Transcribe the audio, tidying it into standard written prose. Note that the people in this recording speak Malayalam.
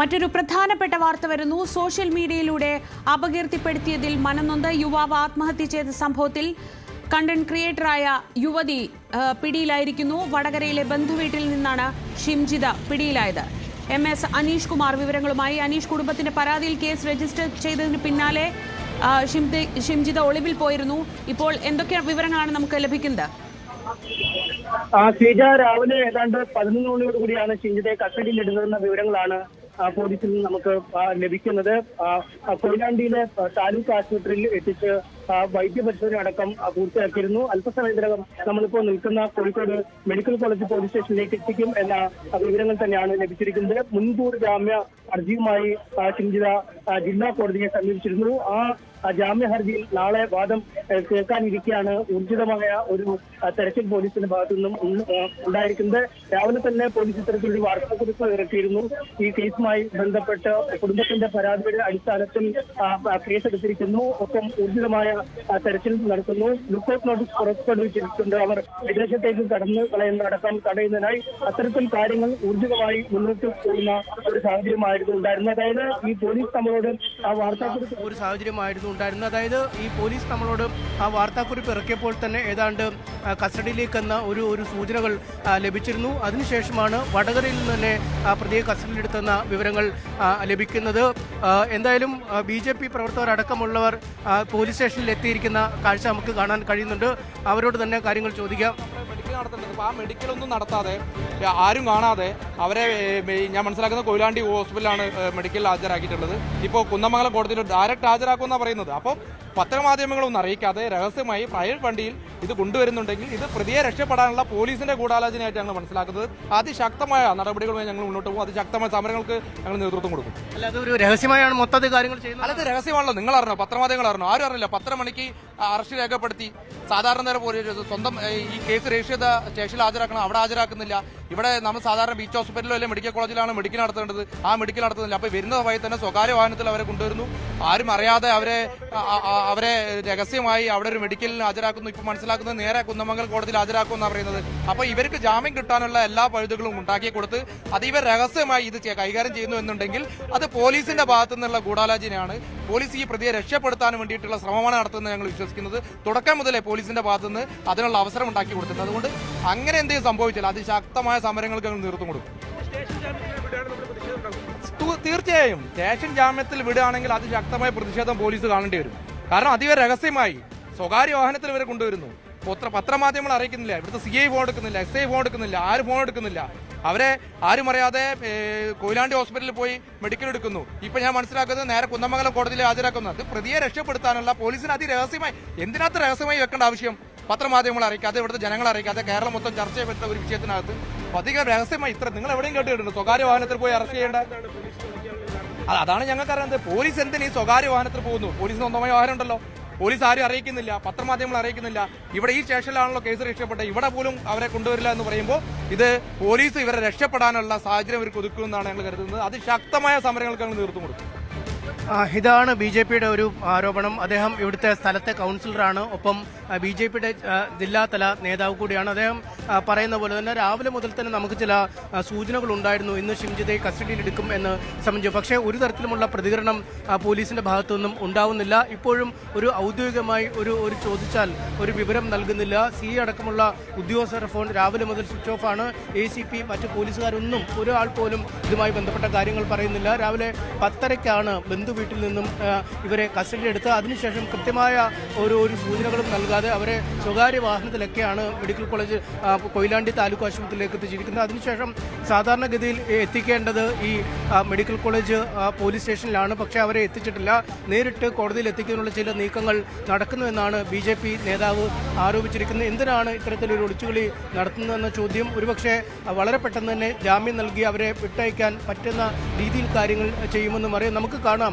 മറ്റൊരു പ്രധാനപ്പെട്ട വാർത്ത വരുന്നു. സോഷ്യൽ മീഡിയയിലൂടെ അപകീർത്തിപ്പെടുത്തിയതിൽ മനംനൊന്ത് യുവാവ് ആത്മഹത്യ ചെയ്ത സംഭവത്തിൽ കണ്ടന്റ് ക്രിയേറ്ററായ യുവതി പിടിയിലായിരിക്കുന്നു. വടകരയിലെ ബന്ധുവീട്ടിൽ നിന്നാണ് ഷിംജിത പിടിയിലായത്. MS അനീഷ് കുമാർ വിവരങ്ങളുമായി. അനീഷ്, കുടുംബത്തിന്റെ പരാതിയിൽ കേസ് രജിസ്റ്റർ ചെയ്തതിന് പിന്നാലെ ഷിംജിത ഒളിവിൽ പോയിരുന്നു. ഇപ്പോൾ എന്തൊക്കെ വിവരങ്ങളാണ് നമുക്ക് ലഭിക്കുന്നത്? ശ്രീജ, രാവിലെ ഏതാണ്ട് 11 മണിയോടുകൂടിയാണ് ഷിംജിതയെ കസ്റ്റഡിയിൽ എടുക്കുന്ന വിവരങ്ങളാണ് പോലീസിൽ നിന്ന് നമുക്ക് ലഭിക്കുന്നത്. കൊയിലാണ്ടിയിലെ താലൂക്ക് ആശുപത്രിയിൽ എത്തിച്ച് വൈദ്യപരിശോധന അടക്കം പൂർത്തിയാക്കിയിരുന്നു. അല്പസമയത്തിനകം നമ്മളിപ്പോൾ നിൽക്കുന്ന കോഴിക്കോട് മെഡിക്കൽ കോളേജ് പോലീസ് സ്റ്റേഷനിലേക്ക് എത്തിക്കും എന്ന വിവരങ്ങൾ തന്നെയാണ് ലഭിച്ചിരിക്കുന്നത്. മുൻകൂർ ജാമ്യ ഹർജിയുമായി ഷിംജിത ജില്ലാ കോടതിയെ സമീപിച്ചിരുന്നു. ആ ജാമ്യ ഹർജിയിൽ നാളെ വാദം കേൾക്കാനിരിക്കെയാണ് ഊർജിതമായ ഒരു തെരച്ചിൽ പോലീസിന്റെ ഭാഗത്തു നിന്നും ഉണ്ടായിരിക്കുന്നത്. രാവിലെ തന്നെ പോലീസ് ഇത്തരത്തിലൊരു വാർത്താക്കുറിപ്പ് ഇറക്കിയിരുന്നു. ഈ കേസുമായി ബന്ധപ്പെട്ട് കുടുംബത്തിന്റെ പരാതിയുടെ അടിസ്ഥാനത്തിൽ കേസെടുത്തിരിക്കുന്നു. ഒപ്പം ഊർജിതമായ തെരച്ചിൽ നടത്തുന്നു. ലുക്കൌട്ട് നോട്ടീസ് പുറപ്പെടുവിച്ചിട്ടുണ്ട്. അവർ വിദേശത്തേക്ക് കടന്നു കളയുന്നതടക്കം തടയുന്നതിനായി അത്തരത്തിൽ കാര്യങ്ങൾ ഊർജിതമായി മുന്നോട്ട് പോകുന്ന ഒരു സാഹചര്യമായിരുന്നു ഉണ്ടായിരുന്നത്. അതായത് ഈ പോലീസ് നമ്മളോട് ആ വാർത്താക്കുറിപ്പ് ഒരു സാഹചര്യമായിരുന്നു ഉണ്ടായിരുന്നത്. അതായത് ഈ പോലീസ് നമ്മളോട് ആ വാർത്താക്കുറിപ്പ് ഇറക്കിയപ്പോൾ തന്നെ ഏതാണ്ട് കസ്റ്റഡിയിലേക്കെന്ന ഒരു സൂചനകൾ ലഭിച്ചിരുന്നു. അതിനുശേഷമാണ് വടകരയിൽ നിന്ന് തന്നെ പ്രതിയെ കസ്റ്റഡിയിലെടുത്തെന്ന വിവരങ്ങൾ ലഭിക്കുന്നത്. എന്തായാലും BJP പ്രവർത്തകരടക്കമുള്ളവർ പോലീസ് സ്റ്റേഷനിൽ എത്തിയിരിക്കുന്ന കാഴ്ച നമുക്ക് കാണാൻ കഴിയുന്നുണ്ട്. അവരോട് തന്നെ കാര്യങ്ങൾ ചോദിക്കാം. മെഡിക്കൽ നടത്തുന്നത് അപ്പോൾ ആ മെഡിക്കലൊന്നും നടത്താതെ ആരും കാണാതെ അവരെ ഞാൻ മനസ്സിലാക്കുന്ന കൊയിലാണ്ടി ഹോസ്പിറ്റലാണ് മെഡിക്കൽ ഹാജരാക്കിയിട്ടുള്ളത്. ഇപ്പോൾ കുന്നമംഗലം കോടതിയിൽ ഡയറക്റ്റ് ഹാജരാക്കുമെന്നാണ് പറയുന്നത്. അപ്പോൾ പത്രമാധ്യമങ്ങളൊന്നും അറിയിക്കാതെ രഹസ്യമായി പ്രൈവറ്റ് വണ്ടിയിൽ ഇത് കൊണ്ടുവരുന്നുണ്ടെങ്കിൽ ഇത് പ്രതിയെ രക്ഷപ്പെടാനുള്ള പോലീസിന്റെ ഗൂഢാലോചനയായിട്ട് ഞങ്ങൾ മനസ്സിലാക്കുന്നത്. അതിശക്തമായ നടപടികളുമായി ഞങ്ങൾ മുന്നോട്ട് പോകും. അതിശക്തമായ സമരങ്ങൾക്ക് ഞങ്ങൾ നേതൃത്വം കൊടുക്കും. അല്ല, അതൊരു രഹസ്യമായാണ് മൊത്തത്തിൽ കാര്യങ്ങൾ ചെയ്യുന്നത്. അല്ലാതെ രഹസ്യമാണല്ലോ. നിങ്ങൾ അറിഞ്ഞോ? പത്രമാധ്യമങ്ങൾ അറിഞ്ഞോ? ആരും അറിയില്ല. 10 മണിക്ക് അറസ്റ്റ് രേഖപ്പെടുത്തി സാധാരണ നേരം സ്വന്തം ഈ കേസ് രജിസ്റ്റർ ചെയ്ത സ്റ്റേഷനിൽ ഹാജരാക്കണം. അവിടെ ഹാജരാക്കുന്നില്ല. ഇവിടെ നമ്മൾ സാധാരണ ബീച്ച് ഹോസ്പിറ്റലിലോ അല്ലെങ്കിൽ മെഡിക്കൽ കോളേജിലാണ് മെഡിക്കൽ നടത്തേണ്ടത്. ആ മെഡിക്കൽ നടത്തുന്നില്ല. അപ്പോൾ വരുന്ന വഴി തന്നെ സ്വകാര്യ വാഹനത്തിൽ അവരെ കൊണ്ടുവരുന്നു. ആരും അറിയാതെ അവരെ രഹസ്യമായി അവിടെ ഒരു മെഡിക്കലിന് ഹാജരാക്കുന്നു. ഇപ്പോൾ മനസ്സിലാക്കുന്നത് നേരെ കുന്നമംഗൽ കോടതിയിൽ ഹാജരാക്കുമെന്നാണ് പറയുന്നത്. അപ്പോൾ ഇവർക്ക് ജാമ്യം കിട്ടാനുള്ള എല്ലാ പഴുതുകളും ഉണ്ടാക്കി കൊടുത്ത് അത് ഇവർ രഹസ്യമായി ഇത് കൈകാര്യം ചെയ്യുന്നു എന്നുണ്ടെങ്കിൽ അത് പോലീസിന്റെ ഭാഗത്തു നിന്നുള്ള ഗൂഢാലോചനയാണ്. പോലീസ് ഈ പ്രതിയെ രക്ഷപ്പെടുത്താൻ വേണ്ടിയിട്ടുള്ള ശ്രമമാണ് നടത്തുന്നത് ഞങ്ങൾ വിശ്വസിക്കുന്നത്. തുടക്കം മുതലേ പോലീസിന്റെ ഭാഗത്തുനിന്ന് അതിനുള്ള അവസരം ഉണ്ടാക്കി കൊടുത്തിട്ടുണ്ട്. അതുകൊണ്ട് അങ്ങനെ എന്തെങ്കിലും സംഭവിച്ചാൽ അതിശക്തമായ സമരങ്ങൾക്ക് ഞങ്ങൾ നേതൃത്വം കൊടുക്കും. തീർച്ചയായും സ്റ്റേഷൻ ജാമ്യത്തിൽ വിടുകയാണെങ്കിൽ അതിശക്തമായ പ്രതിഷേധം പോലീസ് കാണേണ്ടി വരും. കാരണം അതിവർ രഹസ്യമായി സ്വകാര്യ വാഹനത്തിൽ ഇവരെ കൊണ്ടുവരുന്നു. പത്രമാധ്യമങ്ങൾ അറിയിക്കുന്നില്ല. ഇവിടുത്തെ CI ഫോൺ എടുക്കുന്നില്ല, SI ഫോൺ എടുക്കുന്നില്ല, ആരും ഫോൺ എടുക്കുന്നില്ല. അവരെ ആരും അറിയാതെ കൊയിലാണ്ടി ഹോസ്പിറ്റലിൽ പോയി മെഡിക്കൽ എടുക്കുന്നു. ഇപ്പൊ ഞാൻ മനസ്സിലാക്കുന്നത് നേരെ കുന്നമംഗലം കോടതിയിൽ ഹാജരാക്കുന്നത് പ്രതിയെ രക്ഷപ്പെടുത്താനുള്ള പോലീസിന് അതിരഹസ്യമായി എന്തിനകത്ത് രഹസ്യമായി വെക്കേണ്ട ആവശ്യം? പത്രമാധ്യമങ്ങൾ അറിയിക്കാതെ ഇവിടുത്തെ ജനങ്ങളെ അറിയിക്കാതെ കേരളം മൊത്തം ചർച്ച ചെയ്യപ്പെട്ട ഒരു വിഷയത്തിനകത്ത് അധികം രഹസ്യമായി ഇത്ര നിങ്ങൾ എവിടെയും കേട്ടിട്ടുണ്ട് സ്വകാര്യ വാഹനത്തിൽ പോയി അറസ്റ്റ് ചെയ്യേണ്ട? അതാണ് ഞങ്ങൾക്ക് അറിയുന്നത്. പോലീസ് എന്തിന് ഈ സ്വകാര്യ വാഹനത്തിൽ പോകുന്നു? പോലീസിന് സ്വന്തമായ വാഹനം ഉണ്ടല്ലോ. പോലീസ് ആരും അറിയിക്കുന്നില്ല, പത്രമാധ്യമങ്ങൾ അറിയിക്കുന്നില്ല. ഇവിടെ ഈ സ്റ്റേഷനിലാണല്ലോ കേസ് രക്ഷപ്പെട്ടത്. ഇവിടെ പോലും അവരെ കൊണ്ടുവരില്ല എന്ന് പറയുമ്പോൾ ഇത് പോലീസ് ഇവരെ രക്ഷപ്പെടാനുള്ള സാഹചര്യം ഇവർക്ക് ഒതുക്കുമെന്നാണ് ഞങ്ങൾ കരുതുന്നത്. അതിശക്തമായ സമരങ്ങൾക്ക് ഞങ്ങൾ നേതൃത്വം കൊടുക്കും. ഇതാണ് BJPയുടെ ഒരു ആരോപണം. അദ്ദേഹം ഇവിടുത്തെ സ്ഥലത്തെ കൗൺസിലറാണ്. ഒപ്പം BJPയുടെ ജില്ലാതല നേതാവ് കൂടിയാണ്. അദ്ദേഹം പറയുന്ന പോലെ തന്നെ രാവിലെ മുതൽ തന്നെ നമുക്ക് ചില സൂചനകൾ ഉണ്ടായിരുന്നു ഇന്ന് ഷിംജിതയെ കസ്റ്റഡിയിലെടുക്കും എന്ന് സംബന്ധിച്ചു. പക്ഷേ ഒരു തരത്തിലുമുള്ള പ്രതികരണം പോലീസിന്റെ ഭാഗത്തു നിന്നും ഉണ്ടാവുന്നില്ല. ഇപ്പോഴും ഒരു ഔദ്യോഗികമായി ഒരു ചോദിച്ചാൽ ഒരു വിവരം നൽകുന്നില്ല. CI അടക്കമുള്ള ഉദ്യോഗസ്ഥരുടെ ഫോൺ രാവിലെ മുതൽ സ്വിച്ച് ഓഫ് ആണ്. ACP മറ്റ് പോലീസുകാരൊന്നും ഒരാൾ പോലും ഇതുമായി ബന്ധപ്പെട്ട കാര്യങ്ങൾ പറയുന്നില്ല. രാവിലെ 10:30ക്കാണ് ബന്ധുവീട്ടിൽ നിന്നും ഇവരെ കസ്റ്റഡിയിലെടുത്ത് അതിനുശേഷം കൃത്യമായ ഒരു സൂചനകളും നൽകാതെ അവരെ സ്വകാര്യ വാഹനത്തിലൊക്കെയാണ് മെഡിക്കൽ കോളേജ് കൊയിലാണ്ടി താലൂക്ക് ആശുപത്രിയിലേക്ക് എത്തിച്ചിരിക്കുന്നത്. അതിനുശേഷം സാധാരണഗതിയിൽ എത്തിക്കേണ്ടത് ഈ മെഡിക്കൽ കോളേജ് പോലീസ് സ്റ്റേഷനിലാണ്. പക്ഷേ അവരെ എത്തിച്ചിട്ടില്ല. നേരിട്ട് കോടതിയിൽ എത്തിക്കുന്നതിനുള്ള ചില നീക്കങ്ങൾ നടക്കുന്നുവെന്നാണ് BJP നേതാവ് ആരോപിച്ചിരിക്കുന്നത്. എന്തിനാണ് ഇത്തരത്തിലൊരു ഒളിച്ചുകളി നടത്തുന്നതെന്ന ചോദ്യം ഒരുപക്ഷെ വളരെ പെട്ടെന്ന് തന്നെ ജാമ്യം നൽകി അവരെ വിട്ടയക്കാൻ പറ്റുന്ന രീതിയിൽ കാര്യങ്ങൾ ചെയ്യുമെന്നും അറിയാം. നമുക്ക് കാണാം